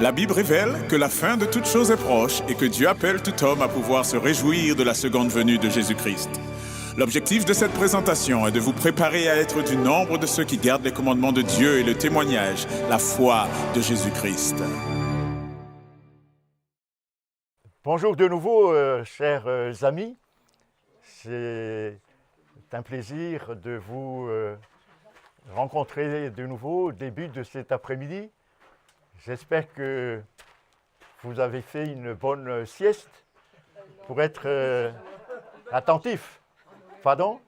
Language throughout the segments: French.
La Bible révèle que la fin de toute chose est proche et que Dieu appelle tout homme à pouvoir se réjouir de la seconde venue de Jésus-Christ. L'objectif de cette présentation est de vous préparer à être du nombre de ceux qui gardent les commandements de Dieu et le témoignage, la foi de Jésus-Christ. Bonjour de nouveau, chers amis. C'est un plaisir de vous rencontrer de nouveau au début de cet après-midi. J'espère que vous avez fait une bonne sieste pour être attentif. Pardon?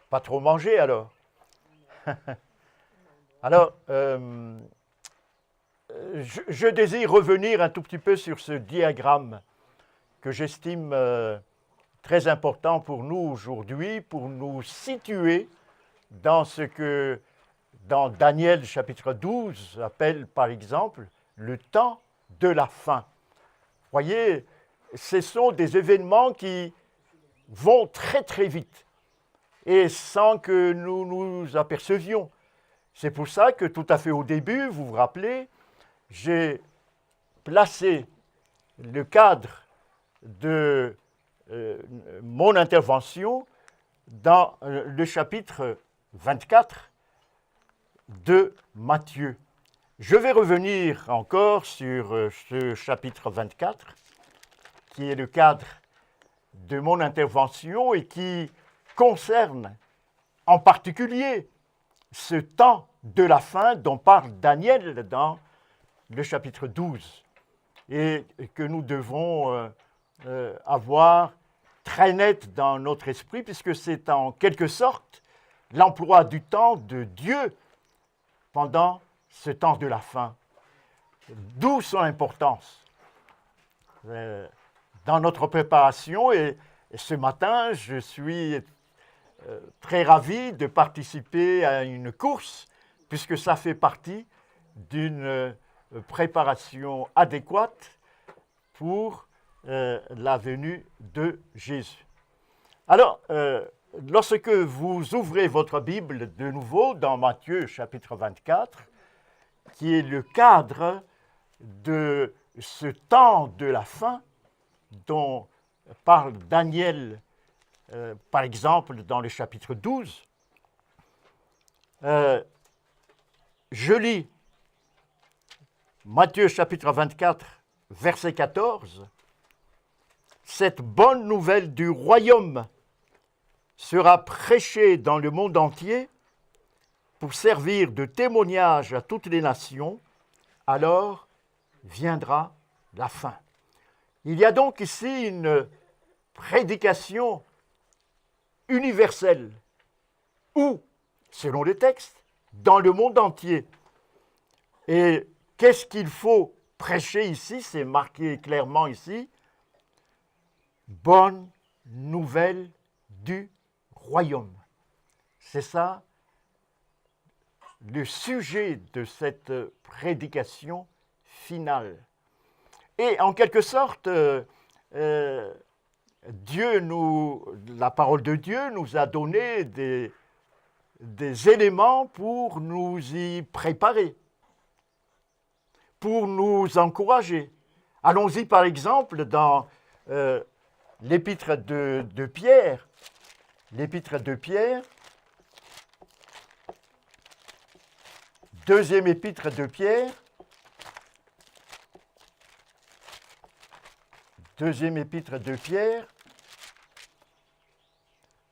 Pas trop manger alors. Alors, je désire revenir un tout petit peu sur ce diagramme que j'estime très important pour nous aujourd'hui, pour nous situer dans ce que dans Daniel chapitre 12 appelle par exemple le temps de la fin. Voyez, ce sont des événements qui vont très très vite et sans que nous nous apercevions. C'est pour ça que tout à fait au début, vous vous rappelez, j'ai placé le cadre de mon intervention dans le chapitre 24 de Matthieu. Je vais revenir encore sur ce chapitre 24, qui est le cadre de mon intervention et qui concerne en particulier ce temps de la fin dont parle Daniel dans le chapitre 12 et que nous devons avoir très net dans notre esprit puisque c'est en quelque sorte l'emploi du temps de Dieu pendant ce temps de la fin. D'où son importance. Dans notre préparation, et ce matin, je suis très ravi de participer à une course, puisque ça fait partie d'une préparation adéquate pour la venue de Jésus. Alors, lorsque vous ouvrez votre Bible de nouveau dans Matthieu chapitre 24, qui est le cadre de ce temps de la fin dont parle Daniel, par exemple, dans le chapitre 12, je lis Matthieu chapitre 24, verset 14, « Cette bonne nouvelle du royaume sera prêchée dans le monde entier pour servir de témoignage à toutes les nations, alors viendra la fin. » Il y a donc ici une prédication universelle, ou, selon les textes, dans le monde entier. Et qu'est-ce qu'il faut prêcher ici? C'est marqué clairement ici. Bonne nouvelle du royaume. C'est ça le sujet de cette prédication finale. Et en quelque sorte, la parole de Dieu nous a donné des éléments pour nous y préparer, pour nous encourager. Allons-y par exemple dans l'épître de Pierre. L'épître de Pierre, deuxième épître de Pierre,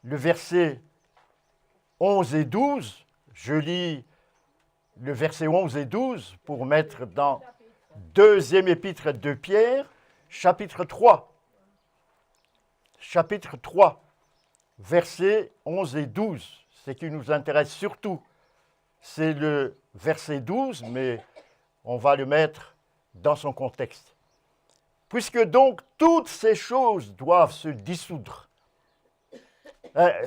le verset 11 et 12, je lis le verset 11 et 12 pour mettre dans deuxième épître de Pierre, chapitre 3. Chapitre 3, versets 11 et 12. Ce qui nous intéresse surtout, c'est le verset 12, mais on va le mettre dans son contexte. Puisque donc toutes ces choses doivent se dissoudre.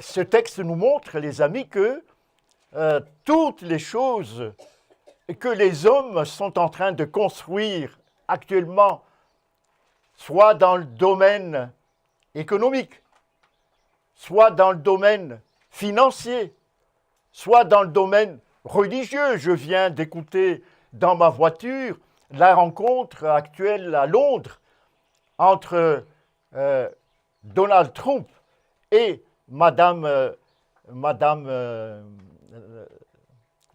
Ce texte nous montre, les amis, que toutes les choses que les hommes sont en train de construire actuellement, soit dans le domaine économique, soit dans le domaine financier, soit dans le domaine religieux. Je viens d'écouter dans ma voiture la rencontre actuelle à Londres entre Donald Trump et Madame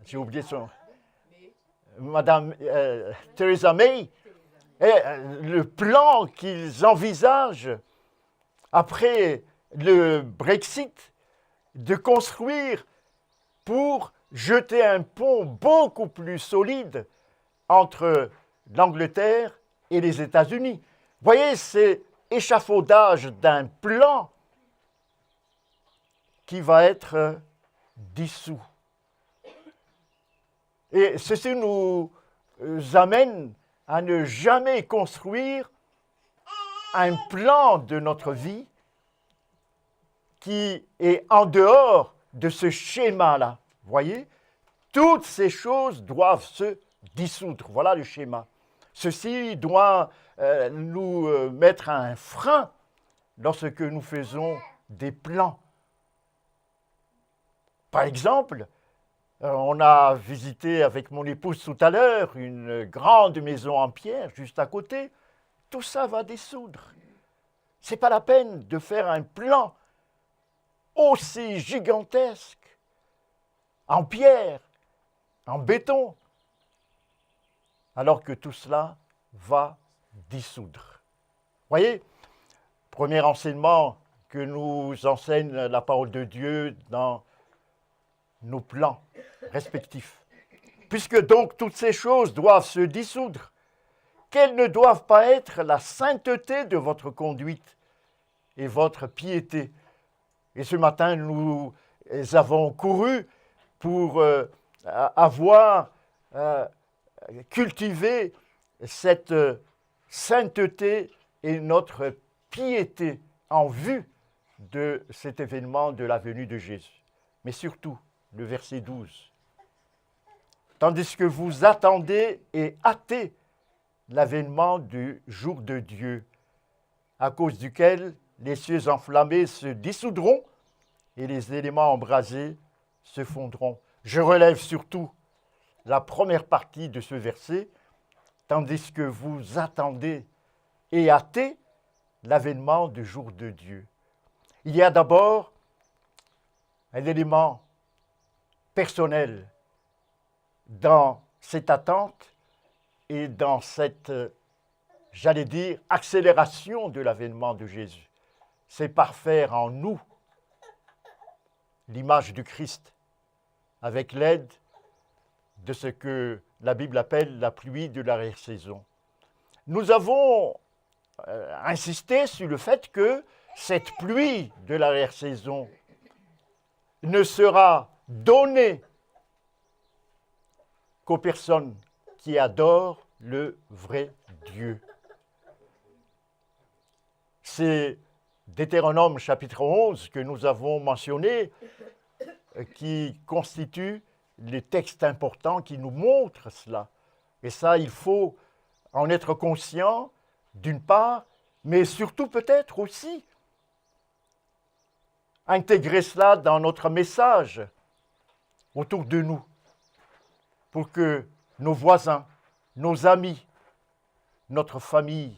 j'ai oublié son... Madame Theresa May, et le plan qu'ils envisagent après le Brexit de construire pour jeter un pont beaucoup plus solide entre l'Angleterre et les États-Unis. Vous voyez, c'est échafaudage d'un plan qui va être dissous. Et ceci nous amène à ne jamais construire un plan de notre vie qui est en dehors de ce schéma-là. Vous voyez, toutes ces choses doivent se dissoudre. Voilà le schéma. Ceci doit nous mettre un frein lorsque nous faisons des plans. Par exemple, on a visité avec mon épouse tout à l'heure une grande maison en pierre juste à côté. Tout ça va dissoudre. Ce n'est pas la peine de faire un plan aussi gigantesque en pierre, en béton, alors que tout cela va dissoudre. Voyez, premier enseignement que nous enseigne la parole de Dieu dans nos plans respectifs. Puisque donc toutes ces choses doivent se dissoudre, quelles ne doivent pas être la sainteté de votre conduite et votre piété. Et ce matin, nous avons couru pour avoir cultivé cette sainteté et notre piété en vue de cet événement de la venue de Jésus. Mais surtout, le verset 12. Tandis que vous attendez et hâtez l'avènement du jour de Dieu, à cause duquel les cieux enflammés se dissoudront et les éléments embrasés se fondront. Je relève surtout la première partie de ce verset, tandis que vous attendez et hâtez l'avènement du jour de Dieu. Il y a d'abord un élément personnel dans cette attente et dans cette, j'allais dire, accélération de l'avènement de Jésus. C'est par faire en nous l'image du Christ, avec l'aide de ce que la Bible appelle la pluie de l'arrière-saison. Nous avons insisté sur le fait que cette pluie de l'arrière-saison ne sera donnée qu'aux personnes qui adorent le vrai Dieu. C'est Deutéronome chapitre 11 que nous avons mentionné qui constitue les textes importants qui nous montrent cela. Et ça, il faut en être conscient d'une part, mais surtout peut-être aussi intégrer cela dans notre message autour de nous pour que nos voisins, nos amis, notre famille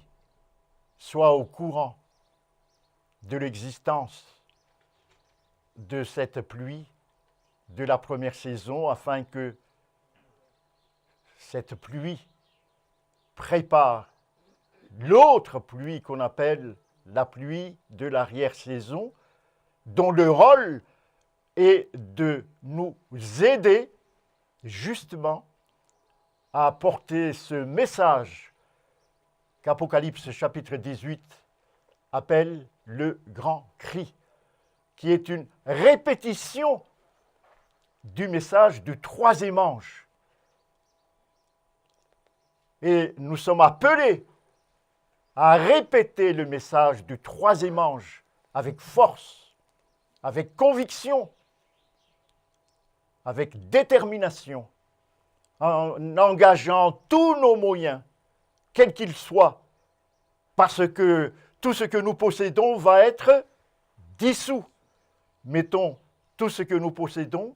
soient au courant de l'existence de cette pluie de la première saison afin que cette pluie prépare l'autre pluie qu'on appelle la pluie de l'arrière-saison, dont le rôle est de nous aider justement à porter ce message qu'Apocalypse chapitre 18 appelle le grand cri, qui est une répétition du message du troisième ange. Et nous sommes appelés à répéter le message du troisième ange avec force, avec conviction, avec détermination, en engageant tous nos moyens, quels qu'ils soient, parce que tout ce que nous possédons va être dissous. Mettons tout ce que nous possédons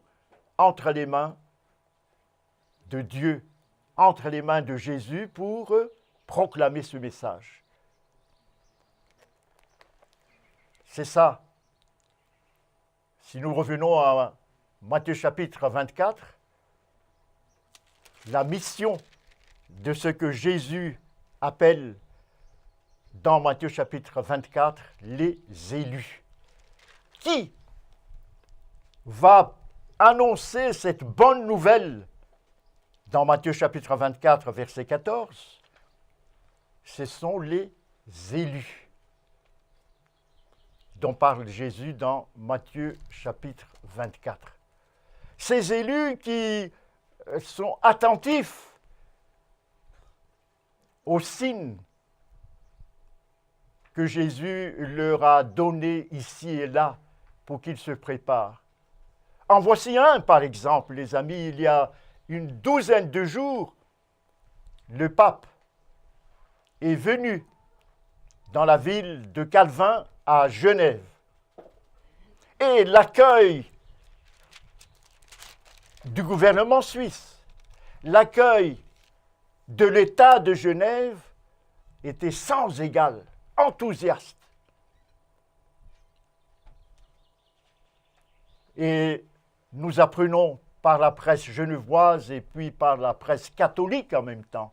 entre les mains de Dieu entre les mains de Jésus pour proclamer ce message. C'est ça. Si nous revenons à Matthieu chapitre 24, la mission de ce que Jésus appelle dans Matthieu chapitre 24 les élus. Qui va annoncer cette bonne nouvelle dans Matthieu chapitre 24 verset 14? Ce sont les élus dont parle Jésus dans Matthieu chapitre 24. Ces élus qui sont attentifs aux signes que Jésus leur a donnés ici et là pour qu'ils se préparent. En voici un, par exemple, les amis, il y a une douzaine de jours, le pape est venu dans la ville de Calvin à Genève. Et l'accueil du gouvernement suisse, l'accueil de l'État de Genève était sans égal, enthousiaste. Et nous apprenons par la presse genevoise et puis par la presse catholique en même temps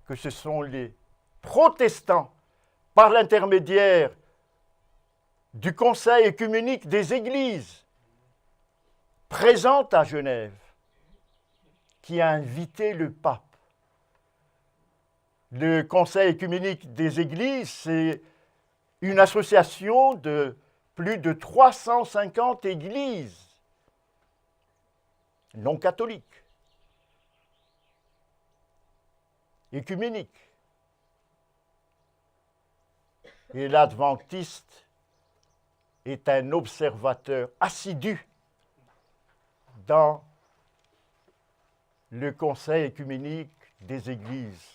que ce sont les protestants, par l'intermédiaire du Conseil œcuménique des Églises, présents à Genève, qui a invité le pape. Le Conseil œcuménique des Églises, c'est une association de plus de 350 églises non catholiques, œcuméniques. Et l'adventiste est un observateur assidu dans le Conseil œcuménique des Églises.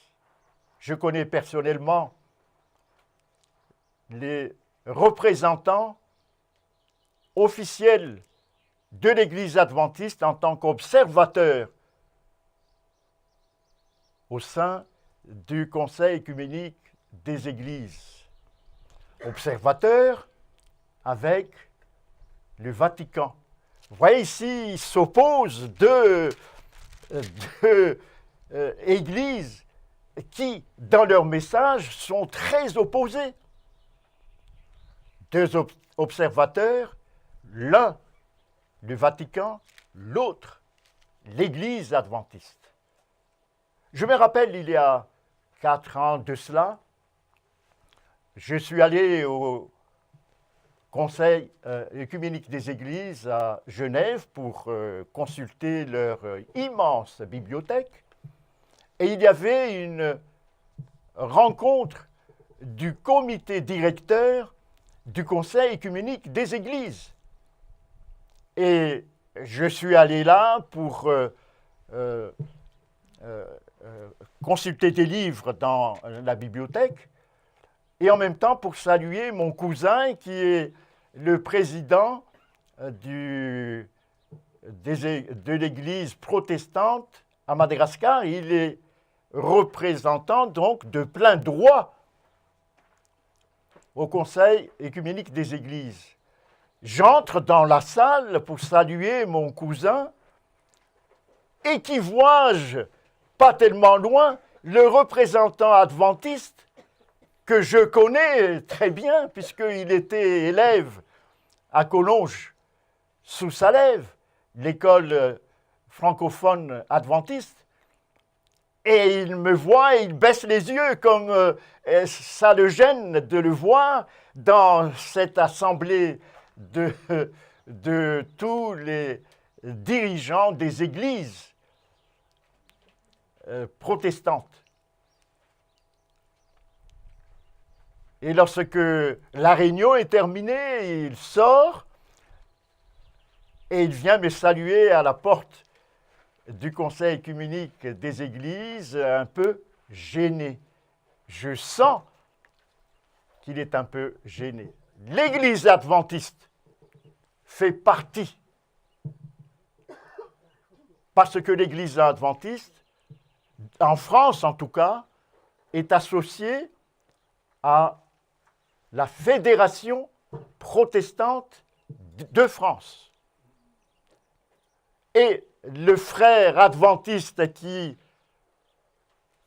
Je connais personnellement les représentants officiels de l'Église adventiste en tant qu'observateurs au sein du Conseil œcuménique des Églises. Observateurs avec le Vatican. Vous voyez ici, il s'oppose deux églises qui, dans leur message, sont très opposées. Deux observateurs, l'un, le Vatican, l'autre, l'Église adventiste. Je me rappelle, il y a 4 ans de cela, je suis allé au Conseil œcuménique des Églises à Genève pour consulter leur immense bibliothèque. Et il y avait une rencontre du comité directeur du Conseil œcuménique des Églises. Et je suis allé là pour consulter des livres dans la bibliothèque et en même temps pour saluer mon cousin qui est le président de l'église protestante à Madagascar. Il est représentant donc de plein droit au Conseil œcuménique des Églises. J'entre dans la salle pour saluer mon cousin et qui vois-je, pas tellement loin, le représentant adventiste que je connais très bien puisqu'il était élève à Collonges sous Salève, l'école francophone adventiste. Et il me voit, il baisse les yeux comme ça le gêne de le voir dans cette assemblée de tous les dirigeants des églises protestantes. Et lorsque la réunion est terminée, il sort et il vient me saluer à la porte du Conseil œcuménique des Églises, un peu gêné. Je sens qu'il est un peu gêné. L'Église adventiste fait partie, parce que l'Église adventiste en France en tout cas, est associé à la Fédération protestante de France. Et le frère adventiste qui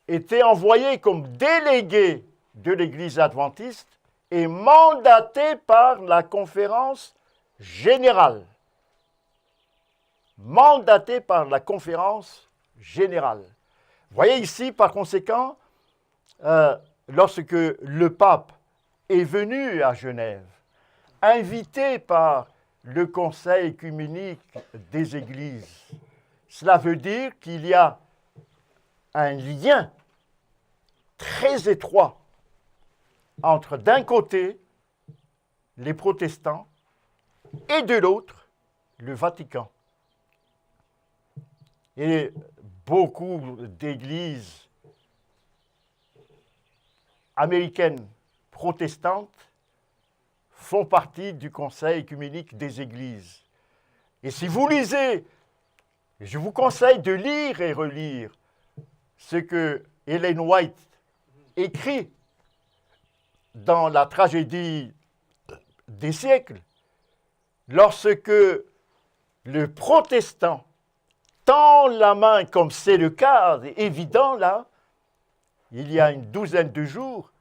était envoyé comme délégué de l'Église adventiste est mandaté par la conférence générale. Mandaté par la conférence générale. Vous voyez ici, par conséquent, lorsque le pape est venu à Genève, invité par le Conseil œcuménique des Églises, cela veut dire qu'il y a un lien très étroit entre, d'un côté, les protestants et de l'autre, le Vatican. Et beaucoup d'églises américaines protestantes font partie du Conseil œcuménique des Églises. Et si vous lisez, je vous conseille de lire et relire ce que Ellen White écrit dans la tragédie des siècles, lorsque le protestant tend la main, comme c'est le cas évident là, il y a une douzaine de jours,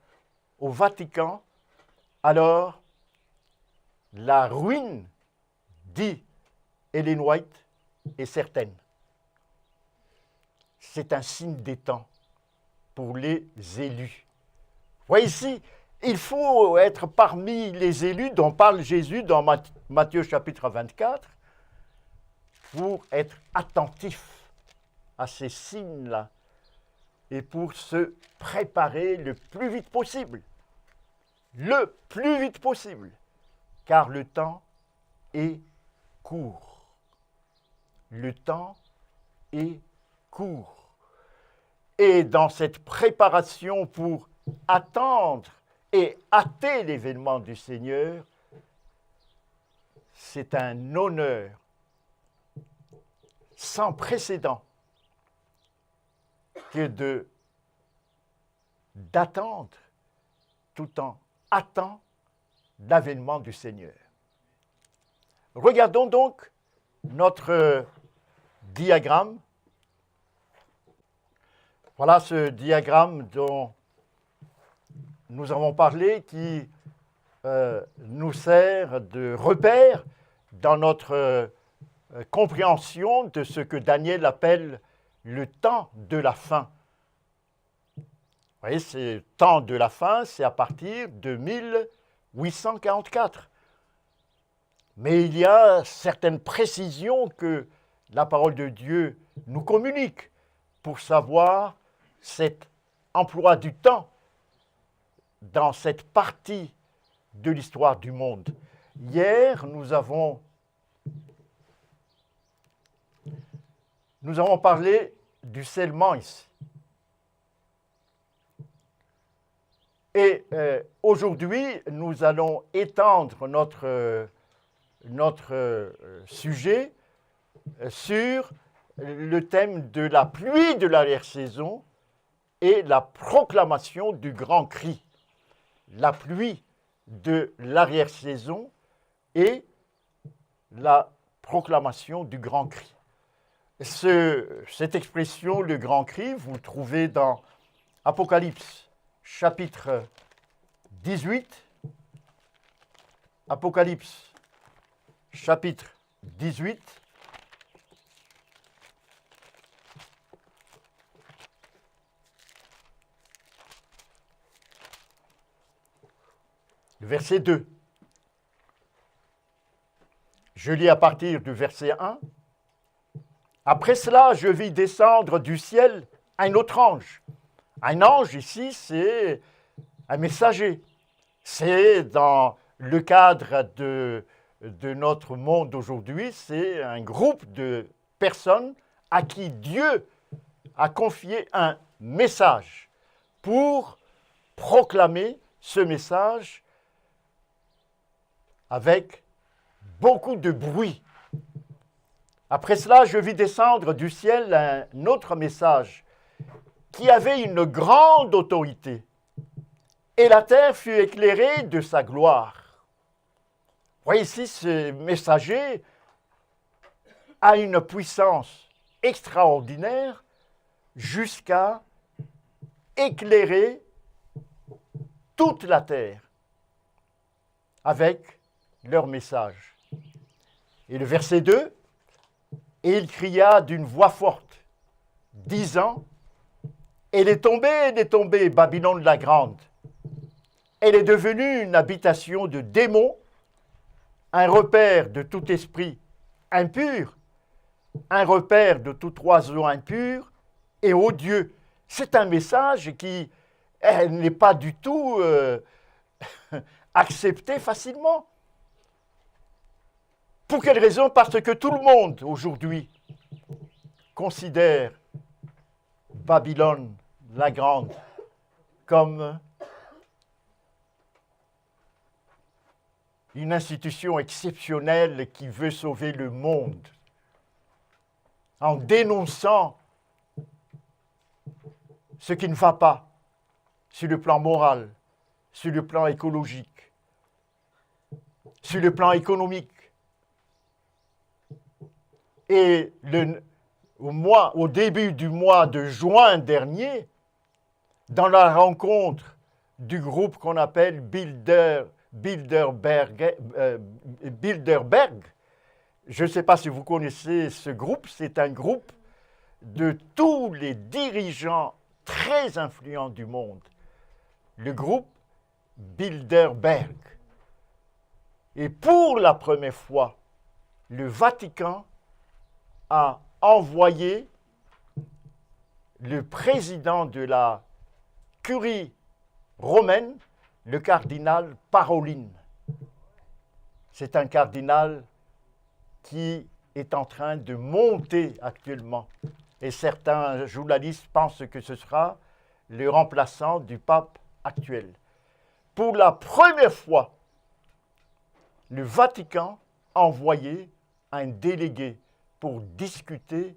au Vatican, alors la ruine, dit Ellen White, est certaine. C'est un signe des temps pour les élus. Vous voyez ici, il faut être parmi les élus dont parle Jésus dans Matthieu chapitre 24 pour être attentif à ces signes-là et pour se préparer le plus vite possible. Le plus vite possible, car le temps est court. Le temps est court. Et dans cette préparation pour attendre et hâter l'événement du Seigneur, c'est un honneur sans précédent que d'attendre tout en hâtant l'avènement du Seigneur. Regardons donc notre diagramme. Voilà ce diagramme dont nous avons parlé qui nous sert de repère dans notre compréhension de ce que Daniel appelle le temps de la fin. Vous voyez, ce temps de la fin, c'est à partir de 1844. Mais il y a certaines précisions que la parole de Dieu nous communique pour savoir cet emploi du temps dans cette partie de l'histoire du monde. Hier, nous avons parlé du scellement ici. Et aujourd'hui, nous allons étendre notre sujet sur le thème de la pluie de l'arrière-saison et la proclamation du grand cri. La pluie de l'arrière-saison et la proclamation du grand cri. Cette expression, le grand cri, vous le trouvez dans Apocalypse chapitre 18. Apocalypse chapitre 18. Verset 2. Je lis à partir du verset 1. Après cela, je vis descendre du ciel un autre ange. Un ange, ici, c'est un messager. C'est dans le cadre de notre monde aujourd'hui, c'est un groupe de personnes à qui Dieu a confié un message pour proclamer ce message avec beaucoup de bruit. Après cela, je vis descendre du ciel un autre message qui avait une grande autorité, et la terre fut éclairée de sa gloire. Vous voyez ici, ce messager a une puissance extraordinaire jusqu'à éclairer toute la terre avec leur message. Et le verset 2, « Et il cria d'une voix forte, disant, elle est tombée, Babylone la grande. Elle est devenue une habitation de démons, un repère de tout esprit impur, un repère de tout oiseau impur et odieux. » C'est un message qui n'est pas du tout accepté facilement. Pour quelle raison? Parce que tout le monde aujourd'hui considère Babylone la grande comme une institution exceptionnelle qui veut sauver le monde en dénonçant ce qui ne va pas sur le plan moral, sur le plan écologique, sur le plan économique. Et au début du mois de juin dernier, dans la rencontre du groupe qu'on appelle Bilderberg, je ne sais pas si vous connaissez ce groupe, c'est un groupe de tous les dirigeants très influents du monde, le groupe Bilderberg. Et pour la première fois, le Vatican a envoyé le président de la curie romaine, le cardinal Parolin. C'est un cardinal qui est en train de monter actuellement. Et certains journalistes pensent que ce sera le remplaçant du pape actuel. Pour la première fois, le Vatican a envoyé un délégué pour discuter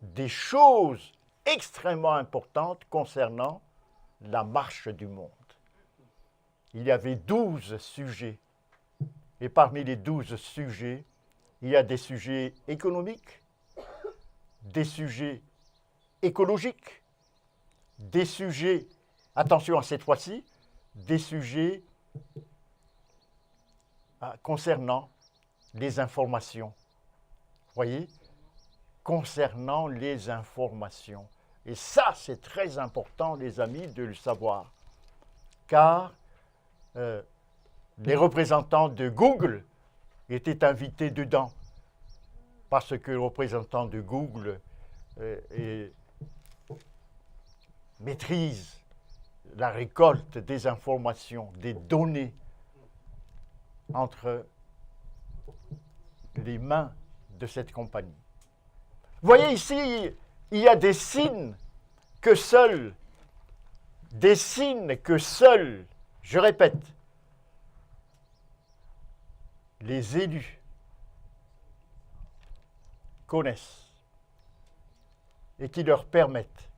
des choses extrêmement importantes concernant la marche du monde. Il y avait 12 sujets. Et parmi les 12 sujets, il y a des sujets économiques, des sujets écologiques, des sujets, attention à cette fois-ci, des sujets concernant les informations. Vous voyez? Concernant les informations. Et ça, c'est très important, les amis, de le savoir. Car les représentants de Google étaient invités dedans. Parce que le représentant de Google maîtrise la récolte des informations, des données entre les mains de cette compagnie. Vous voyez ici, il y a des signes que seuls, je répète, les élus connaissent et qui leur permettent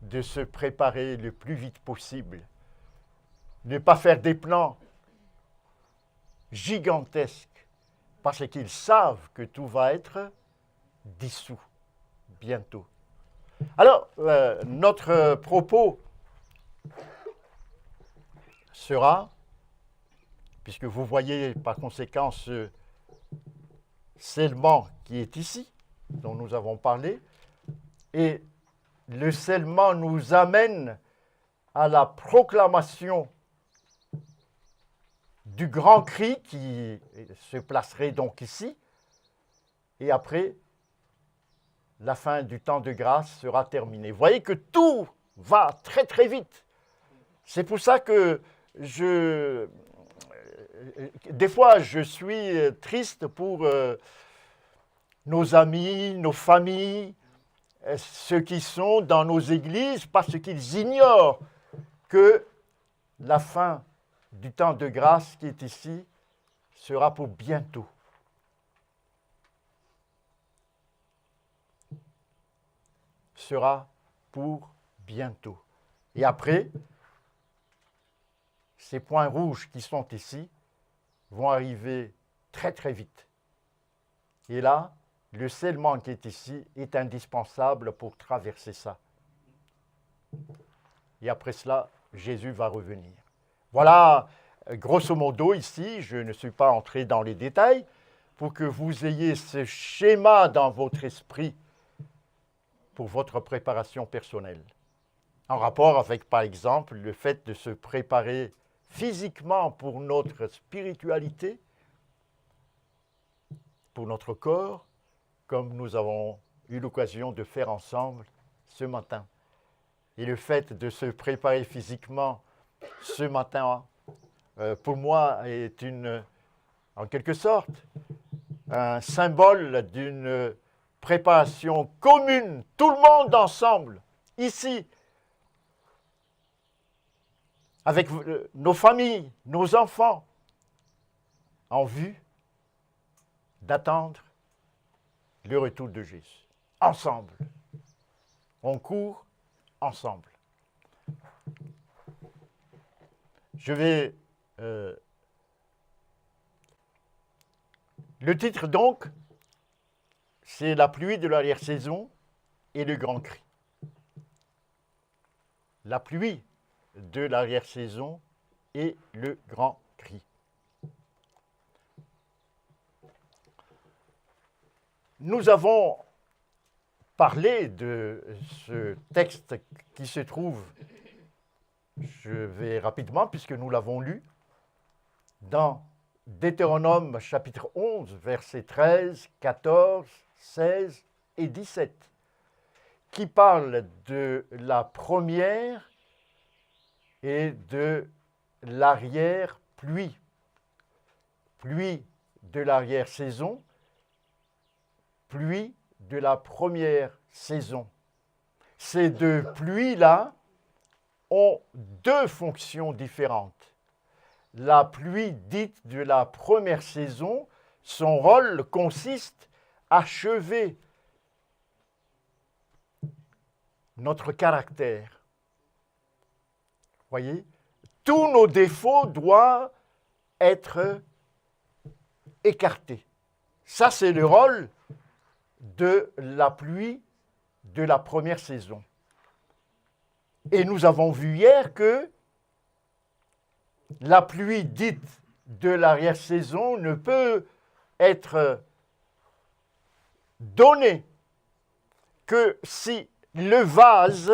de se préparer le plus vite possible, ne pas faire des plans gigantesques parce qu'ils savent que tout va être dissous bientôt. Alors, notre propos sera, puisque vous voyez par conséquent ce scellement qui est ici, dont nous avons parlé, et le scellement nous amène à la proclamation du grand cri qui se placerait donc ici, et après, la fin du temps de grâce sera terminée. Vous voyez que tout va très très vite. C'est pour ça que des fois, je suis triste pour nos amis, nos familles, ceux qui sont dans nos églises, parce qu'ils ignorent que la fin du temps de grâce qui est ici sera pour bientôt. Sera pour bientôt. Et après, ces points rouges qui sont ici vont arriver très très vite. Et là, le scellement qui est ici est indispensable pour traverser ça. Et après cela, Jésus va revenir. Voilà, grosso modo ici, je ne suis pas entré dans les détails, pour que vous ayez ce schéma dans votre esprit pour votre préparation personnelle. En rapport avec, par exemple, le fait de se préparer physiquement pour notre spiritualité, pour notre corps, comme nous avons eu l'occasion de faire ensemble ce matin. Et le fait de se préparer physiquement ce matin, pour moi, est en quelque sorte un symbole d'une préparation commune, tout le monde ensemble, ici, avec nos familles, nos enfants, en vue d'attendre le retour de Jésus. Ensemble. On court ensemble. Je vais... le titre donc, c'est La pluie de l'arrière-saison et le grand cri. La pluie de l'arrière-saison et le grand cri. Nous avons parlé de ce texte qui se trouve, je vais rapidement puisque nous l'avons lu, dans Deutéronome chapitre 11, versets 13, 14, 16 et 17, qui parle de la première et de l'arrière-pluie. Pluie de l'arrière-saison, pluie de la première saison. Ces deux pluies-là ont deux fonctions différentes. La pluie dite de la première saison, son rôle consiste à achever notre caractère. Voyez, tous nos défauts doivent être écartés. Ça, c'est le rôle de la pluie de la première saison. Et nous avons vu hier que la pluie dite de l'arrière-saison ne peut être donnée que si le vase,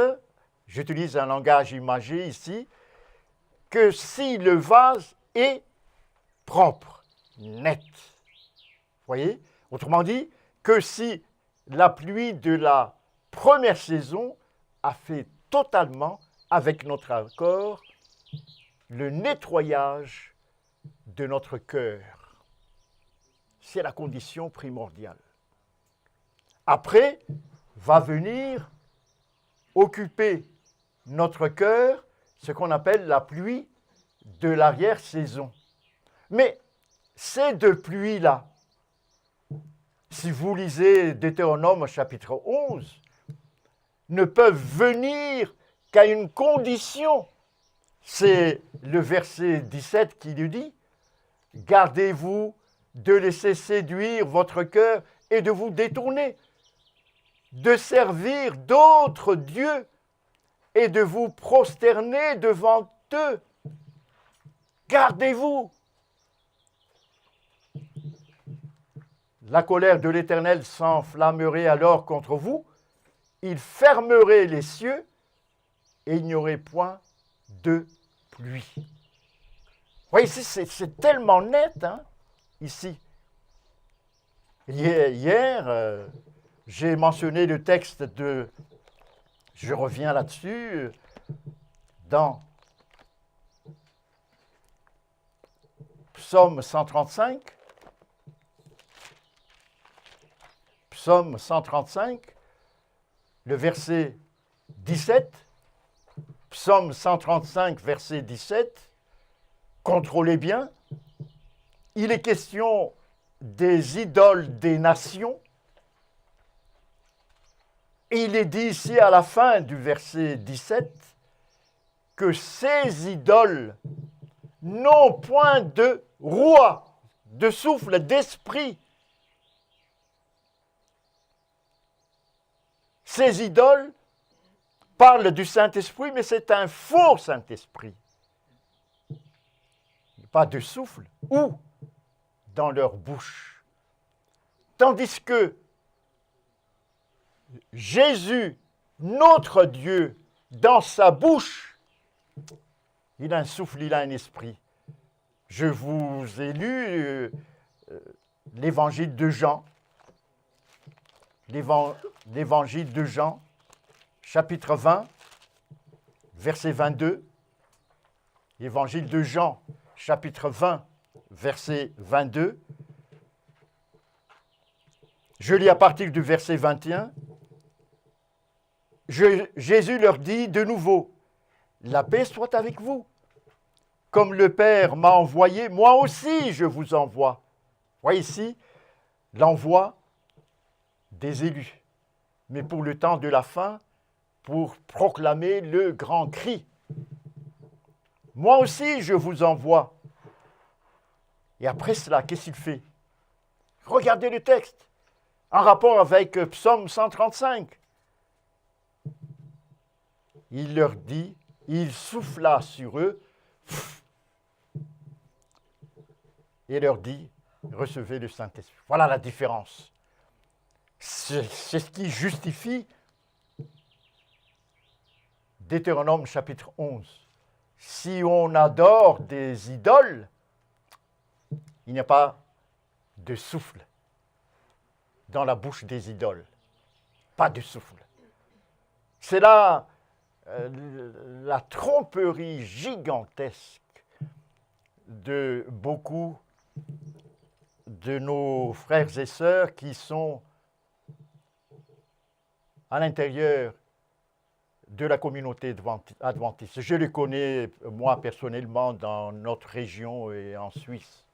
j'utilise un langage imagé ici, que si le vase est propre, net. Voyez? Autrement dit, que si la pluie de la première saison a fait totalement, avec notre accord, le nettoyage de notre cœur. C'est la condition primordiale. Après, va venir occuper notre cœur ce qu'on appelle la pluie de l'arrière-saison. Mais ces deux pluies-là, si vous lisez Deutéronome chapitre 11, ne peuvent venir qu'à une condition. C'est le verset 17 qui lui dit « Gardez-vous de laisser séduire votre cœur et de vous détourner, de servir d'autres dieux et de vous prosterner devant eux. Gardez-vous. » La colère de l'Éternel s'enflammerait alors contre vous, il fermerait les cieux et il n'y aurait point de pluie. Vous voyez, c'est tellement net, hein, ici. Hier, j'ai mentionné le texte de, je reviens là-dessus, dans Psaume 135. Psaume 135, le verset 17. Psaume 135, verset 17. Contrôlez bien. Il est question des idoles des nations. Et il est dit ici à la fin du verset 17 que ces idoles n'ont point de roi, de souffle, d'esprit. Ces idoles parlent du Saint-Esprit, mais c'est un faux Saint-Esprit. Pas de souffle, ou dans leur bouche. Tandis que Jésus, notre Dieu, dans sa bouche, il a un souffle, il a un esprit. Je vous ai lu l'évangile de Jean. L'évangile de Jean, chapitre 20, verset 22. L'évangile de Jean, chapitre 20, verset 22. Je lis à partir du verset 21. Jésus leur dit de nouveau, « La paix soit avec vous. Comme le Père m'a envoyé, moi aussi je vous envoie. » Voyez ici, l'envoi des élus. Mais pour le temps de la fin, pour proclamer le grand cri. « Moi aussi je vous envoie. » Et après cela, qu'est-ce qu'il fait? Regardez le texte, en rapport avec Psaume 135. Il leur dit, il souffla sur eux et leur dit, recevez le Saint-Esprit. Voilà la différence. C'est ce qui justifie Deutéronome chapitre 11. Si on adore des idoles, il n'y a pas de souffle dans la bouche des idoles. Pas de souffle. C'est là la tromperie gigantesque de beaucoup de nos frères et sœurs qui sont à l'intérieur de la communauté adventiste. Je les connais, moi, personnellement, dans notre région et en Suisse.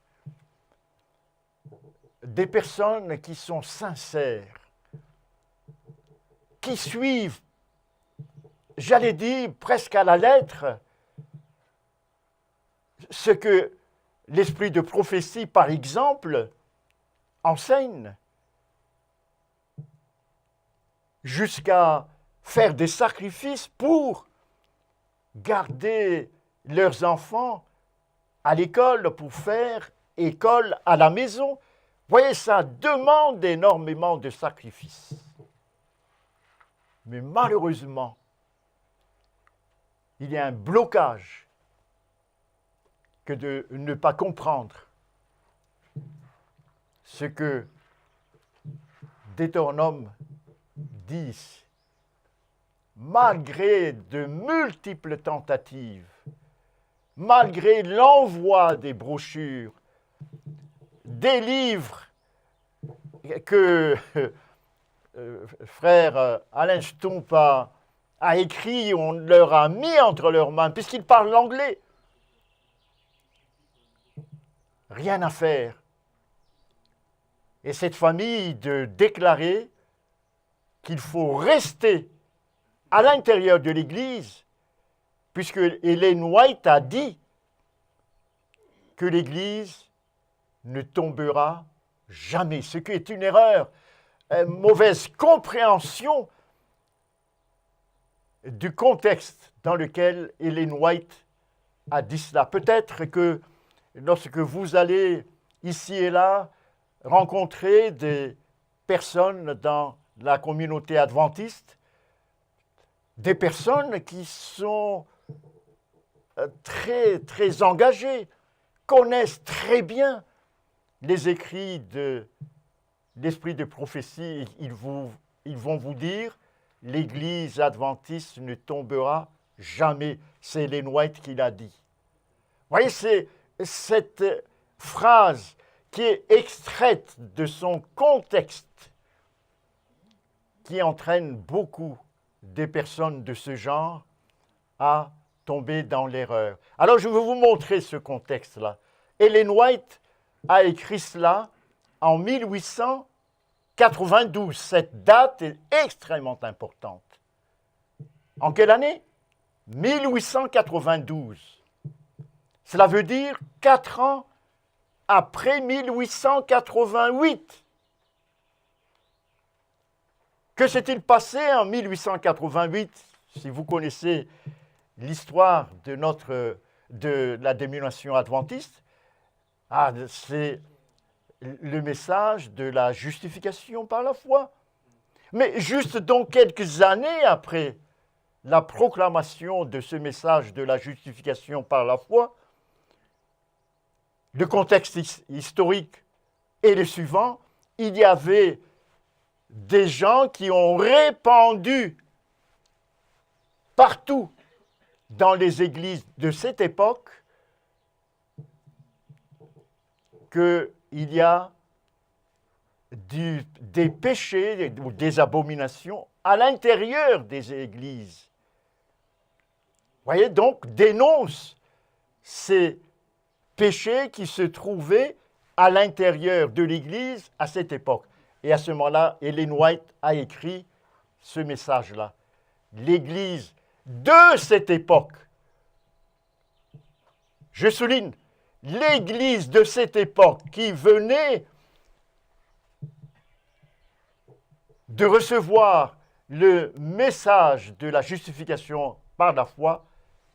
Des personnes qui sont sincères, qui suivent, j'allais dire presque à la lettre, ce que l'esprit de prophétie, par exemple, enseigne, jusqu'à faire des sacrifices pour garder leurs enfants à l'école, pour faire école à la maison. Vous voyez, ça demande énormément de sacrifices. Mais malheureusement, il y a un blocage que de ne pas comprendre ce que Deutéronome dit. Malgré de multiples tentatives, malgré l'envoi des brochures, des livres que frère Alain Stump a écrit, on leur a mis entre leurs mains, puisqu'ils parlent l'anglais. Rien à faire. Et cette famille de déclarer qu'il faut rester à l'intérieur de l'Église, puisque Ellen White a dit que l'Église ne tombera jamais, ce qui est une erreur, une mauvaise compréhension du contexte dans lequel Ellen White a dit cela. Peut-être que lorsque vous allez ici et là rencontrer des personnes dans la communauté adventiste, des personnes qui sont très, très engagées, connaissent très bien les écrits de l'esprit de prophétie. Ils vont vous dire, l'Église adventiste ne tombera jamais. C'est Ellen White qui l'a dit. Vous voyez, c'est cette phrase qui est extraite de son contexte qui entraîne beaucoup des personnes de ce genre à tomber dans l'erreur. Alors, je vais vous montrer ce contexte-là. Ellen White a écrit cela en 1800, 1892. Cette date est extrêmement importante. En quelle année? 1892. Cela veut dire 4 ans après 1888. Que s'est-il passé en 1888? Si vous connaissez l'histoire de la dénomination adventiste, c'est le message de la justification par la foi. Mais juste donc quelques années après la proclamation de ce message de la justification par la foi, le contexte historique est le suivant. Il y avait des gens qui ont répandu partout dans les églises de cette époque qu'il y a des péchés ou des abominations à l'intérieur des églises. Vous voyez, donc, dénonce ces péchés qui se trouvaient à l'intérieur de l'Église à cette époque. Et à ce moment-là, Ellen White a écrit ce message-là. L'Église de cette époque, je souligne, l'Église de cette époque qui venait de recevoir le message de la justification par la foi,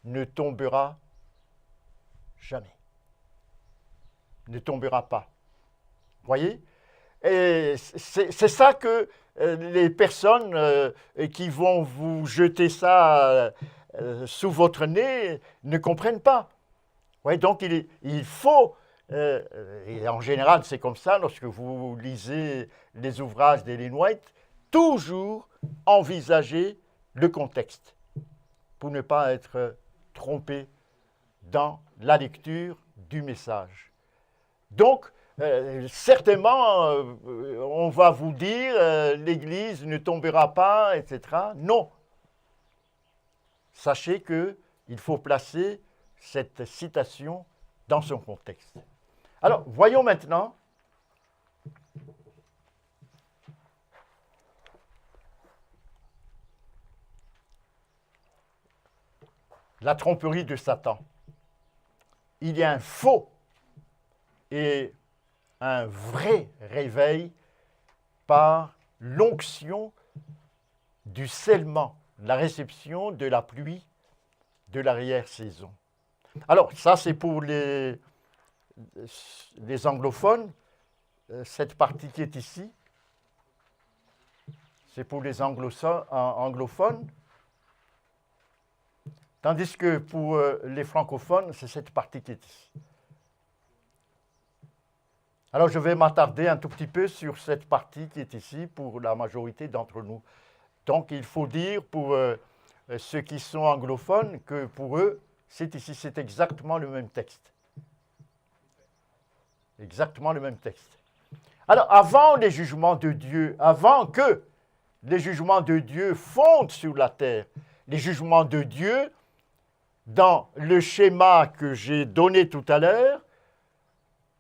ne tombera jamais. Ne tombera pas. Voyez? Et c'est ça que les personnes qui vont vous jeter ça sous votre nez ne comprennent pas. Voyez, donc il faut, et en général c'est comme ça lorsque vous lisez les ouvrages d'Ellen White, toujours envisager le contexte pour ne pas être trompé dans la lecture du message. Donc, certainement, on va vous dire l'Église ne tombera pas, etc. Non. Sachez qu'il faut placer cette citation dans son contexte. Alors, voyons maintenant la tromperie de Satan. Il y a un faux et un vrai réveil par l'onction du scellement, la réception de la pluie de l'arrière-saison. Alors, ça c'est pour les anglophones, cette partie qui est ici, c'est pour les anglophones, tandis que pour les francophones, c'est cette partie qui est ici. Alors, je vais m'attarder un tout petit peu sur cette partie qui est ici pour la majorité d'entre nous. Donc, il faut dire pour ceux qui sont anglophones que pour eux, c'est ici, c'est exactement le même texte. Exactement le même texte. Alors, avant les jugements de Dieu, avant que les jugements de Dieu fondent sur la terre, les jugements de Dieu, dans le schéma que j'ai donné tout à l'heure,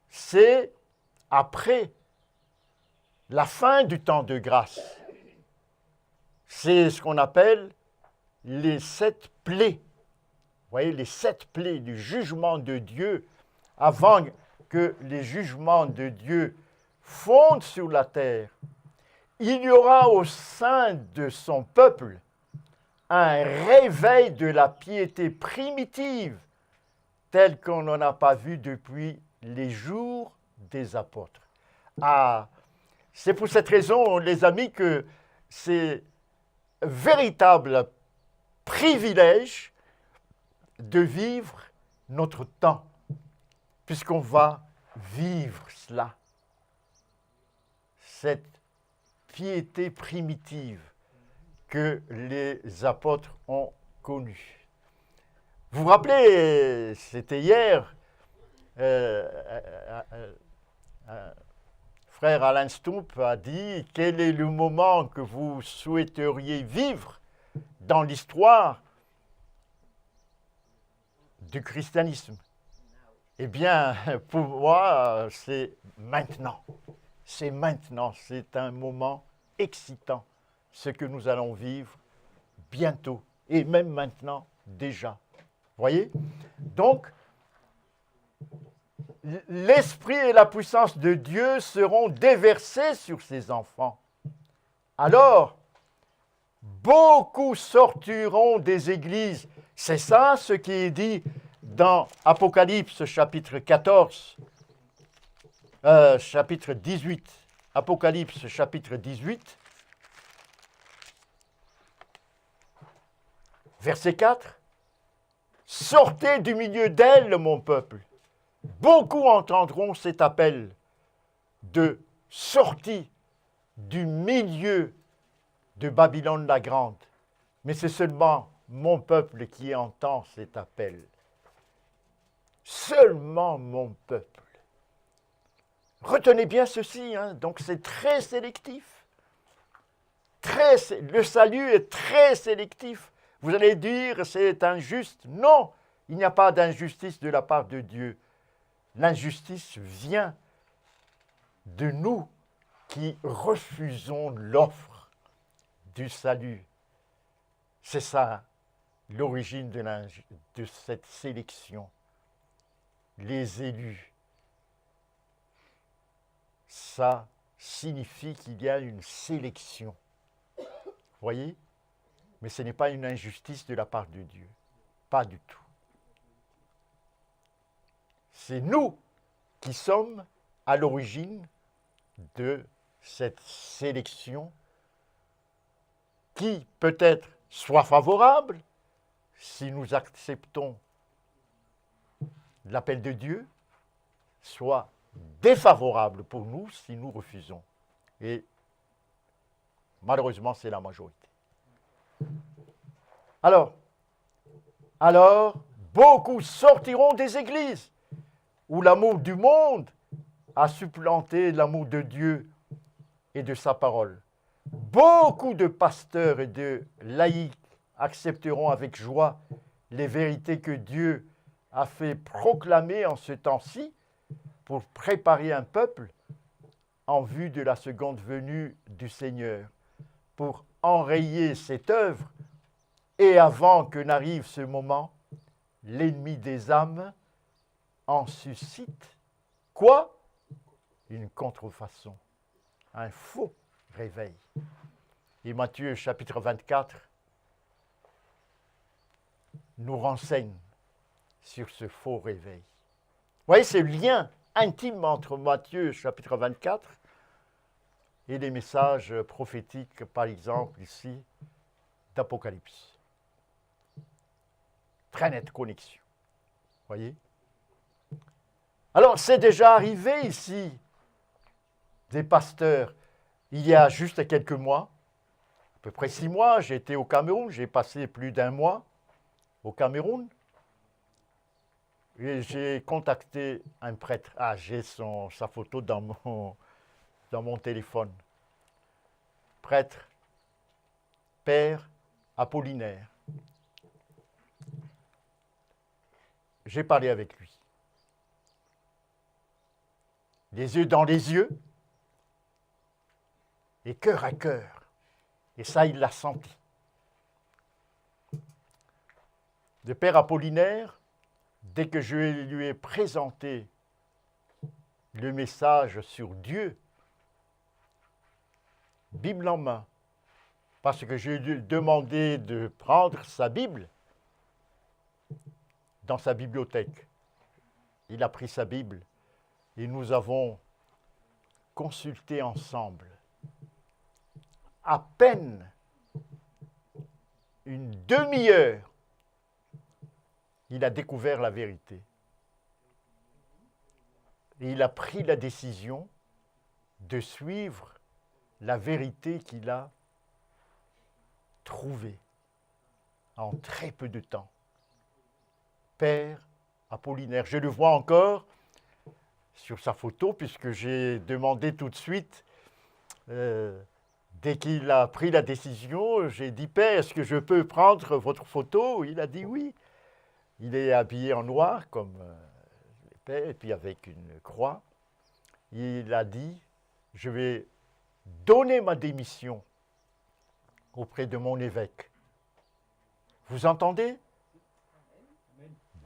c'est après la fin du temps de grâce. C'est ce qu'on appelle les 7 plaies. Vous voyez, les 7 plaies du jugement de Dieu, avant que les jugements de Dieu fondent sur la terre. Il y aura au sein de son peuple un réveil de la piété primitive, tel qu'on n'en a pas vu depuis les jours des apôtres. C'est pour cette raison, les amis, que c'est un véritable privilège de vivre notre temps, puisqu'on va vivre cela, cette piété primitive que les apôtres ont connue. Vous vous rappelez, c'était hier, frère Alain Stump a dit « Quel est le moment que vous souhaiteriez vivre dans l'histoire du christianisme ?» Eh bien, pour moi, c'est maintenant. c'est maintenant, c'est un moment excitant, ce que nous allons vivre bientôt, et même maintenant déjà. Voyez? Donc, l'Esprit et la puissance de Dieu seront déversés sur ses enfants. Alors, beaucoup sortiront des églises. C'est ça ce qui est dit dans Apocalypse chapitre 14, chapitre 18. Apocalypse chapitre 18, verset 4. Sortez du milieu d'elle, mon peuple. Beaucoup entendront cet appel de sortie du milieu de Babylone la Grande. Mais c'est seulement mon peuple qui entend cet appel. Seulement mon peuple. Retenez bien ceci, hein? Donc c'est très sélectif. Le salut est très sélectif. Vous allez dire c'est injuste. Non, il n'y a pas d'injustice de la part de Dieu. L'injustice vient de nous qui refusons l'offre du salut. C'est ça l'origine de cette sélection. Les élus. Ça signifie qu'il y a une sélection. Voyez? Mais ce n'est pas une injustice de la part de Dieu. Pas du tout. C'est nous qui sommes à l'origine de cette sélection qui peut-être soit favorable si nous acceptons l'appel de Dieu, soit défavorable pour nous si nous refusons. Et malheureusement, c'est la majorité. Alors, beaucoup sortiront des églises où l'amour du monde a supplanté l'amour de Dieu et de sa parole. Beaucoup de pasteurs et de laïcs accepteront avec joie les vérités que Dieu a fait proclamer en ce temps-ci pour préparer un peuple en vue de la seconde venue du Seigneur, pour enrayer cette œuvre. Et avant que n'arrive ce moment, l'ennemi des âmes en suscite quoi? Une contrefaçon, un faux réveil. Et Matthieu chapitre 24 nous renseigne sur ce faux réveil. Vous voyez, c'est le lien intime entre Matthieu chapitre 24 et les messages prophétiques, par exemple ici, d'Apocalypse. Très nette connexion. Voyez? Alors, c'est déjà arrivé ici, des pasteurs, il y a juste quelques mois, à peu près 6 mois, j'ai été au Cameroun, j'ai passé plus d'1 mois au Cameroun, et j'ai contacté un prêtre. Ah, j'ai sa photo dans mon téléphone. Prêtre, Père Apollinaire. J'ai parlé avec lui. Les yeux dans les yeux et cœur à cœur. Et ça, il l'a senti. Le Père Apollinaire, dès que je lui ai présenté le message sur Dieu, Bible en main, parce que je lui ai demandé de prendre sa Bible dans sa bibliothèque. Il a pris sa Bible et nous avons consulté ensemble. À peine une demi-heure, il a découvert la vérité. Et il a pris la décision de suivre la vérité qu'il a trouvée en très peu de temps. Père Apollinaire, je le vois encore sur sa photo, puisque j'ai demandé tout de suite, dès qu'il a pris la décision, j'ai dit, Père, est-ce que je peux prendre votre photo? Il a dit oui. Il est habillé en noir, comme les pères, et puis avec une croix. Il a dit, je vais donner ma démission auprès de mon évêque. Vous entendez?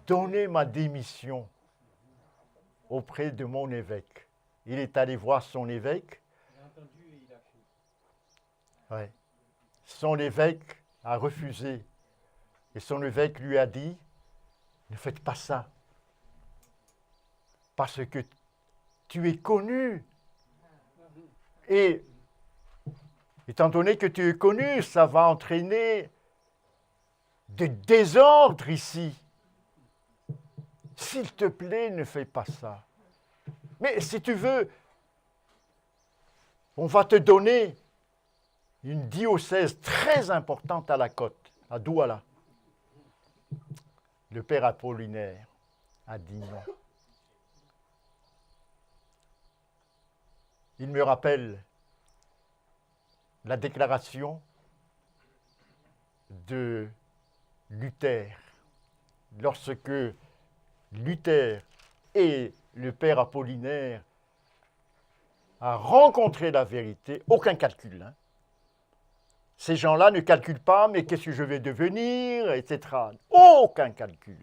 Donner ma démission auprès de mon évêque. Il est allé voir son évêque. Ouais. Son évêque a refusé. Et son évêque lui a dit, ne faites pas ça. Parce que tu es connu. Et étant donné que tu es connu, ça va entraîner des désordres ici. S'il te plaît, ne fais pas ça. Mais si tu veux, on va te donner une diocèse très importante à la côte, à Douala. Le père Apollinaire a dit non. Il me rappelle la déclaration de Luther, lorsque Luther et le père Apollinaire a rencontré la vérité, aucun calcul. Hein. Ces gens-là ne calculent pas, mais qu'est-ce que je vais devenir, etc. Aucun calcul.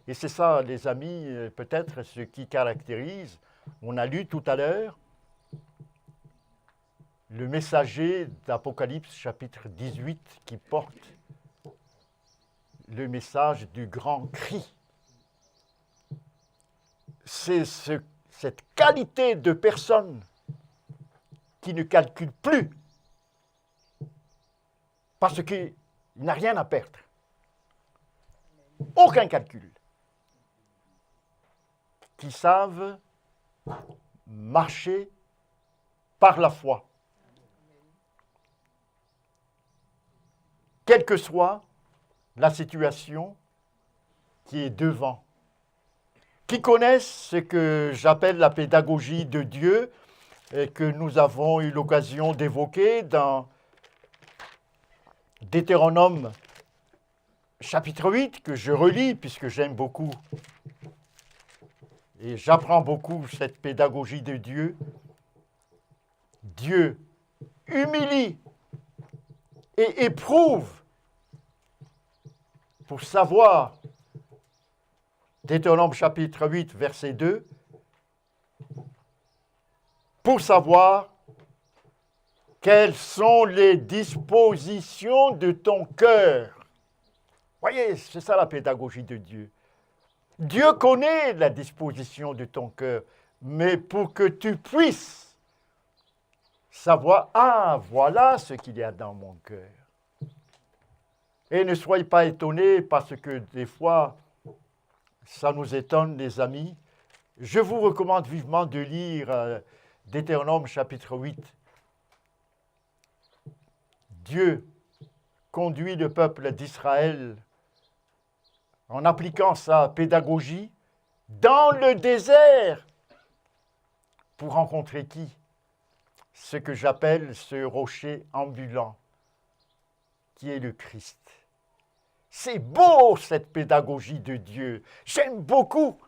Et c'est ça, les amis, peut-être ce qui caractérise, on a lu tout à l'heure, le messager d'Apocalypse chapitre 18 qui porte le message du grand cri. C'est cette qualité de personne qui ne calcule plus parce qu'il n'a rien à perdre. Aucun calcul. Qui savent marcher par la foi. Quelle que soit la situation qui est devant. Qui connaissent ce que j'appelle la pédagogie de Dieu et que nous avons eu l'occasion d'évoquer dans Deutéronome chapitre 8, que je relis puisque j'aime beaucoup et j'apprends beaucoup cette pédagogie de Dieu. Dieu humilie et éprouve pour savoir, Deutéronome chapitre 8, verset 2, pour savoir quelles sont les dispositions de ton cœur. Voyez, c'est ça la pédagogie de Dieu. Dieu connaît la disposition de ton cœur, mais pour que tu puisses savoir, ah, voilà ce qu'il y a dans mon cœur. Et ne soyez pas étonnés parce que des fois, ça nous étonne, les amis. Je vous recommande vivement de lire Deutéronome chapitre 8. Dieu conduit le peuple d'Israël en appliquant sa pédagogie dans le désert pour rencontrer qui? Ce que j'appelle ce rocher ambulant qui est le Christ. C'est beau cette pédagogie de Dieu. J'aime beaucoup.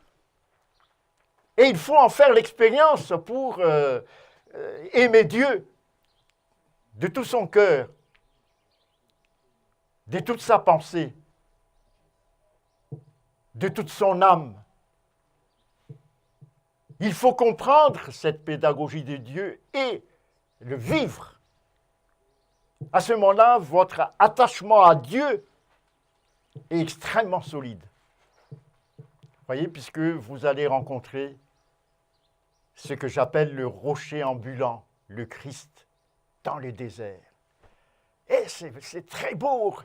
Et il faut en faire l'expérience pour aimer Dieu de tout son cœur, de toute sa pensée, de toute son âme. Il faut comprendre cette pédagogie de Dieu et le vivre. À ce moment-là, votre attachement à Dieu est extrêmement solide. Voyez, puisque vous allez rencontrer ce que j'appelle le rocher ambulant, le Christ, dans le désert. Et c'est très beau,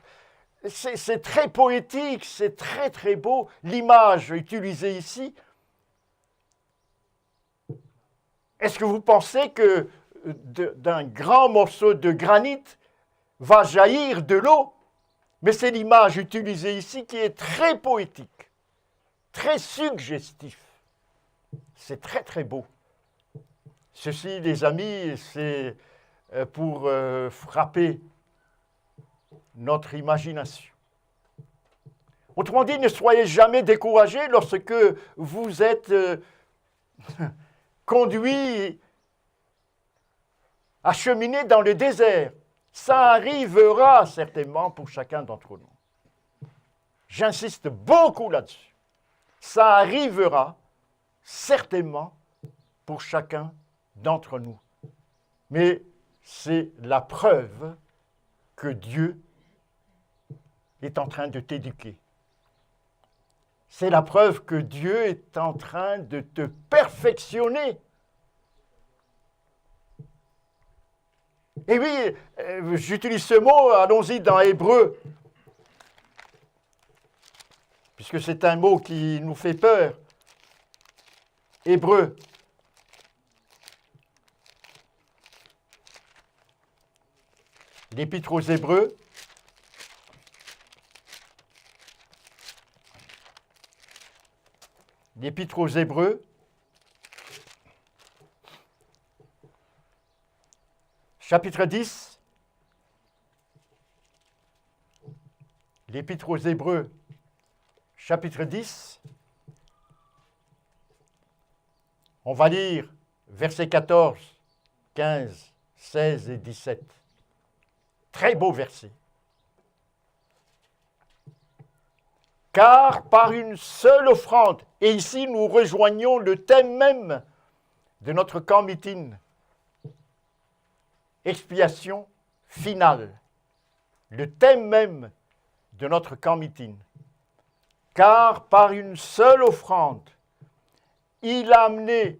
c'est très poétique, c'est très très beau. L'image utilisée ici, est-ce que vous pensez que d'un grand morceau de granit va jaillir de l'eau? Mais c'est l'image utilisée ici qui est très poétique, très suggestif. C'est très très beau. Ceci, les amis, c'est pour frapper notre imagination. Autrement dit, ne soyez jamais découragés lorsque vous êtes conduit à cheminer dans le désert. Ça arrivera certainement pour chacun d'entre nous. J'insiste beaucoup là-dessus. Ça arrivera certainement pour chacun d'entre nous. Mais c'est la preuve que Dieu est en train de t'éduquer. C'est la preuve que Dieu est en train de te perfectionner. Et oui, j'utilise ce mot, allons-y dans Hébreu, puisque c'est un mot qui nous fait peur. Hébreu. L'Épître aux Hébreux. L'Épître aux Hébreux. Chapitre 10. L'Épître aux Hébreux. Chapitre 10. On va lire versets 14, 15, 16 et 17. Très beau verset. Car par une seule offrande, et ici nous rejoignons le thème même de notre camp meeting, expiation finale, le thème même de notre camp meeting. Car par une seule offrande, il a amené,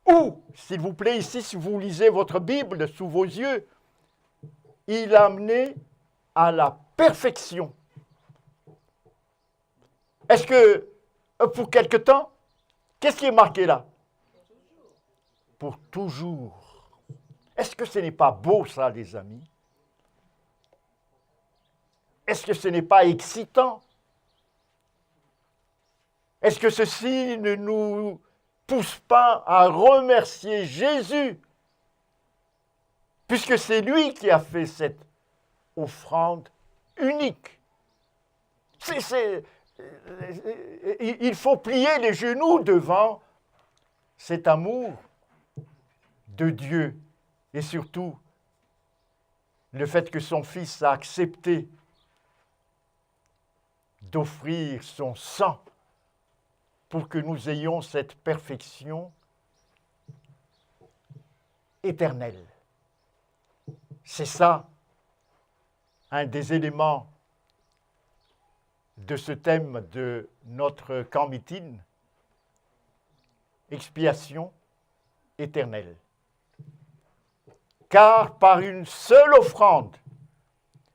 ou, s'il vous plaît, ici, si vous lisez votre Bible sous vos yeux, il a amené à la perfection. Est-ce que, pour quelque temps, qu'est-ce qui est marqué là? Pour toujours. Est-ce que ce n'est pas beau ça, les amis? Est-ce que ce n'est pas excitant? Est-ce que ceci ne nous pousse pas à remercier Jésus, puisque c'est lui qui a fait cette offrande unique? Il faut plier les genoux devant cet amour de Dieu et surtout le fait que son Fils a accepté d'offrir son sang pour que nous ayons cette perfection éternelle. C'est ça, un des éléments de ce thème de notre camp meeting, expiation éternelle. Car par une seule offrande,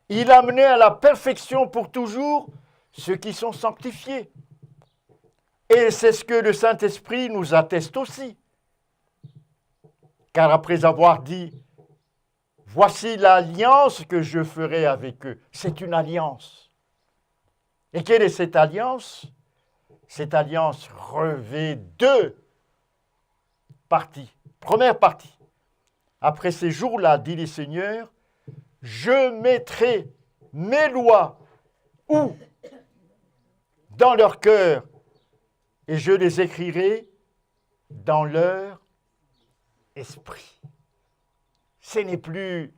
il a amené à la perfection pour toujours ceux qui sont sanctifiés. Et c'est ce que le Saint-Esprit nous atteste aussi. Car après avoir dit, voici l'alliance que je ferai avec eux, c'est une alliance. Et quelle est cette alliance? Cette alliance revêt deux parties. Première partie. Après ces jours-là, dit le Seigneur, je mettrai mes lois où? Dans leur cœur, et je les écrirai dans leur esprit. Ce n'est plus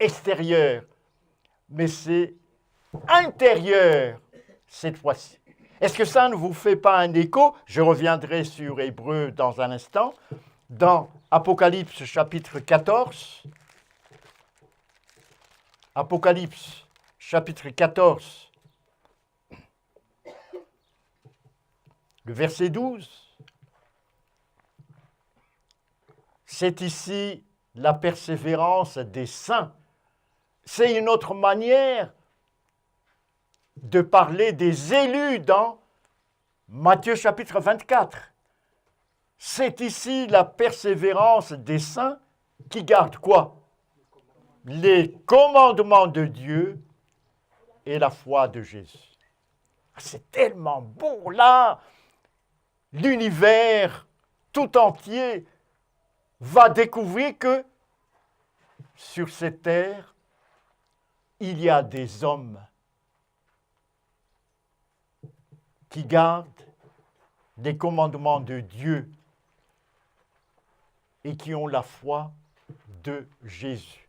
extérieur, mais c'est intérieur cette fois-ci. Est-ce que ça ne vous fait pas un écho? Je reviendrai sur Hébreu dans un instant. Dans Apocalypse chapitre 14, Apocalypse chapitre 14, le verset 12, c'est ici la persévérance des saints. C'est une autre manière de parler des élus dans Matthieu chapitre 24. C'est ici la persévérance des saints qui gardent quoi? Les commandements de Dieu et la foi de Jésus. C'est tellement beau là. L'univers tout entier va découvrir que sur cette terre, il y a des hommes qui gardent les commandements de Dieu et qui ont la foi de Jésus.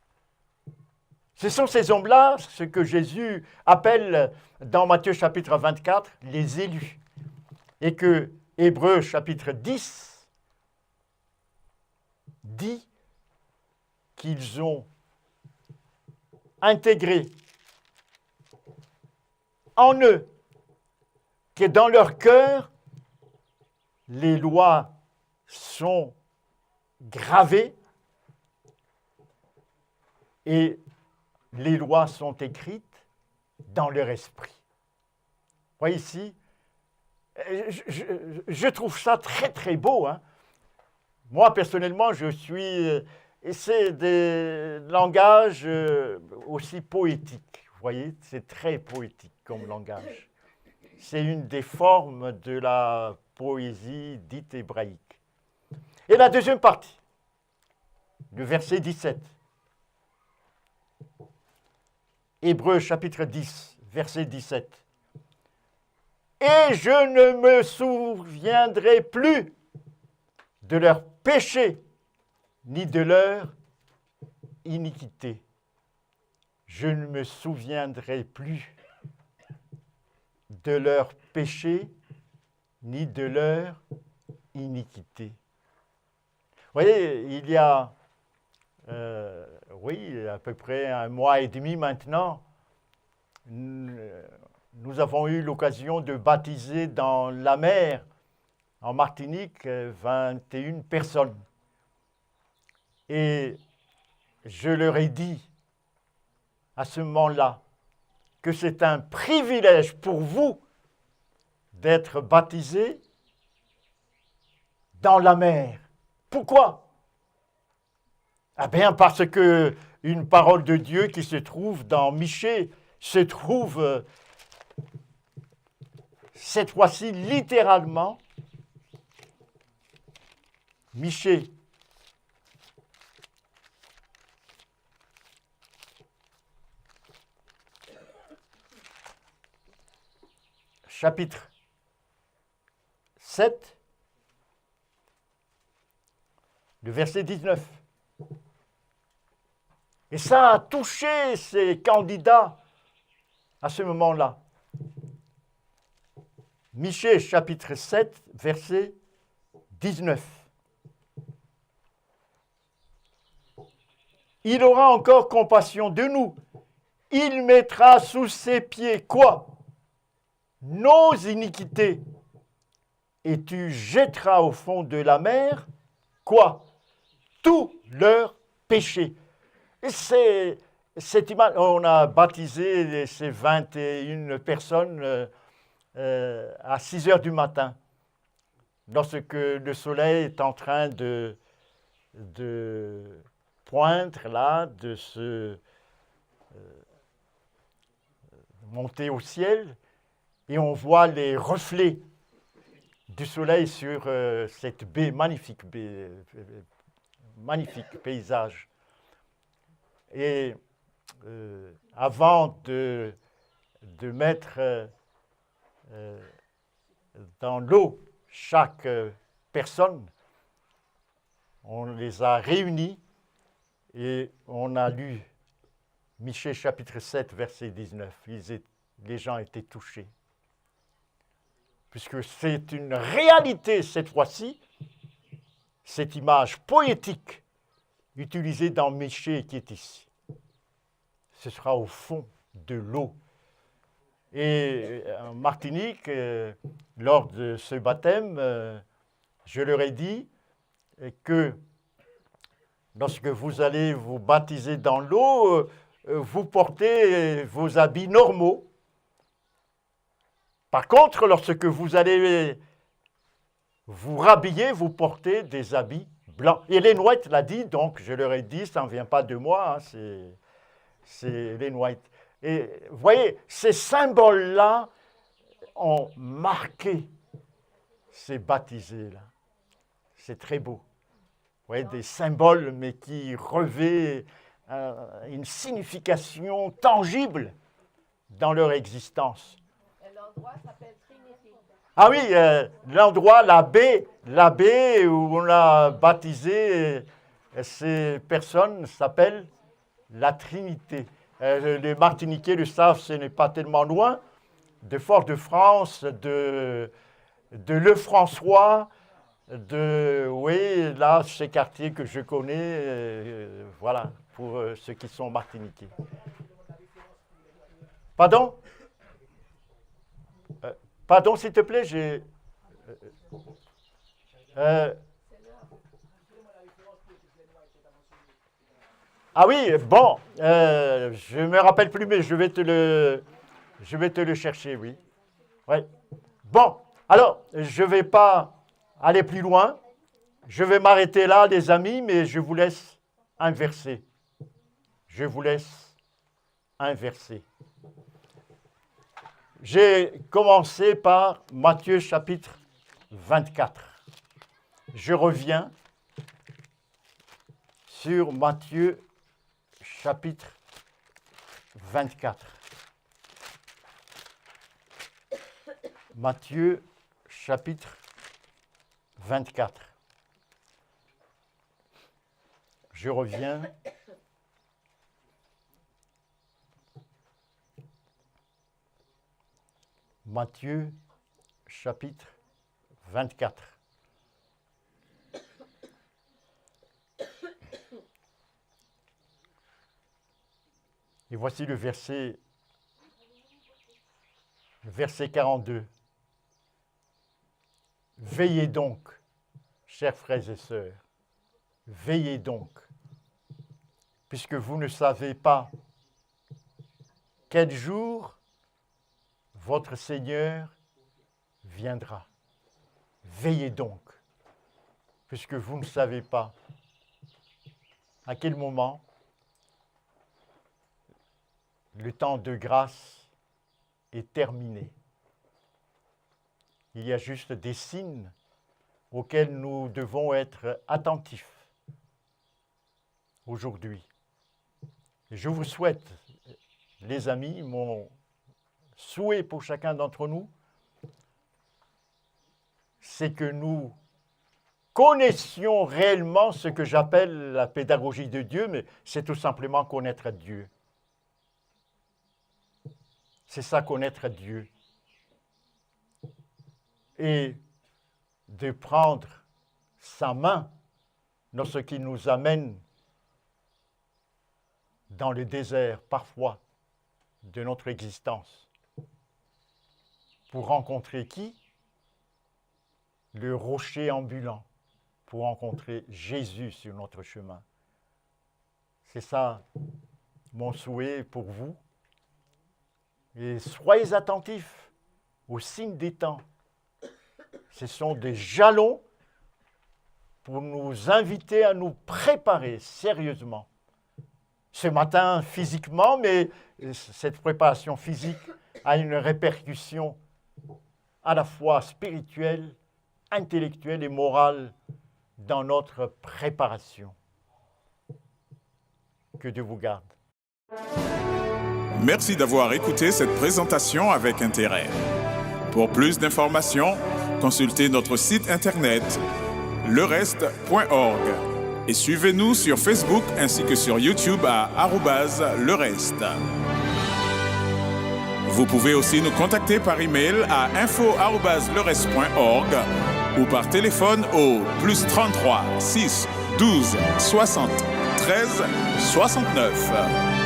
Ce sont ces hommes-là, ce que Jésus appelle dans Matthieu chapitre 24, les élus. Et que Hébreux chapitre 10 dit qu'ils ont intégré en eux, que dans leur cœur, les lois sont gravées et les lois sont écrites dans leur esprit. Vous voyez ici, je trouve ça très très beau. Hein. Moi personnellement, c'est des langages aussi poétiques. Vous voyez, c'est très poétique comme langage. C'est une des formes de la poésie dite hébraïque. Et la deuxième partie, le verset 17. Hébreux chapitre 10, verset 17. Et je ne me souviendrai plus de leur péché, ni de leur iniquité. Je ne me souviendrai plus de leur péché, ni de leur iniquité. Vous voyez, il y a, à peu près 1 mois et demi maintenant, nous avons eu l'occasion de baptiser dans la mer, en Martinique, 21 personnes. Et je leur ai dit, à ce moment-là, que c'est un privilège pour vous d'être baptisés dans la mer. Pourquoi? Eh bien, parce que une parole de Dieu qui se trouve dans Michée se trouve cette fois-ci littéralement Michée. Chapitre 7, le verset 19. Et ça a touché ces candidats à ce moment-là. Michée, chapitre 7, verset 19. Il aura encore compassion de nous. Il mettra sous ses pieds quoi? Nos iniquités. Et tu jetteras au fond de la mer quoi? Tous leurs péchés. Et cette image, on a baptisé ces 21 personnes à 6 heures du matin, lorsque le soleil est en train de poindre là, de se monter au ciel, et on voit les reflets du soleil sur cette baie, magnifique paysage. Et avant de mettre dans l'eau chaque personne, on les a réunis et on a lu Michée chapitre 7, verset 19. Les gens étaient touchés. Puisque c'est une réalité cette fois-ci, cette image poétique utilisée dans Michée qui est ici. Ce sera au fond de l'eau. Et en Martinique, lors de ce baptême, je leur ai dit que lorsque vous allez vous baptiser dans l'eau, vous portez vos habits normaux. Par contre, lorsque vous allez vous rhabiller, vous portez des habits blancs. Et Ellen White l'a dit, donc je leur ai dit, ça ne vient pas de moi, hein, c'est Ellen White. Et vous voyez, ces symboles-là ont marqué ces baptisés-là. C'est très beau. Vous voyez, des symboles, mais qui revêtent une signification tangible dans leur existence. L'endroit s'appelle Trinity. Ah oui, l'endroit, la baie où on a baptisé ces personnes s'appellent la Trinité. Les Martiniquais le savent, ce n'est pas tellement loin, de Fort-de-France, de Lefrançois, oui, là, ces quartiers que je connais, voilà, pour ceux qui sont martiniquais. Pardon? Pardon, s'il te plaît, j'ai... ah oui, bon, je ne me rappelle plus, mais je vais te le chercher, oui. Ouais. Bon, alors, je ne vais pas aller plus loin. Je vais m'arrêter là, les amis, mais je vous laisse un verset. Je vous laisse un verset. J'ai commencé par Matthieu chapitre 24. Je reviens sur Matthieu chapitre 24. Matthieu chapitre 24. Je reviens. Matthieu chapitre 24. Et voici le verset 42. Veillez donc, chers frères et sœurs, veillez donc, puisque vous ne savez pas quel jour votre Seigneur viendra. Veillez donc, puisque vous ne savez pas à quel moment le temps de grâce est terminé. Il y a juste des signes auxquels nous devons être attentifs aujourd'hui. Je vous souhaite, les amis, mon souhait pour chacun d'entre nous, c'est que nous connaissions réellement ce que j'appelle la pédagogie de Dieu, mais c'est tout simplement connaître Dieu. C'est ça, connaître Dieu. Et de prendre sa main dans ce qui nous amène dans le désert, parfois, de notre existence. Pour rencontrer qui? Le rocher ambulant, pour rencontrer Jésus sur notre chemin. C'est ça mon souhait pour vous. Et soyez attentifs aux signes des temps. Ce sont des jalons pour nous inviter à nous préparer sérieusement. Ce matin, physiquement, mais cette préparation physique a une répercussion à la fois spirituelle, intellectuelle et morale dans notre préparation. Que Dieu vous garde. Merci d'avoir écouté cette présentation avec intérêt. Pour plus d'informations, consultez notre site internet lereste.org et suivez-nous sur Facebook ainsi que sur YouTube à @lereste. Vous pouvez aussi nous contacter par email à info@lereste.org ou par téléphone au +33 6 12 60 13 69.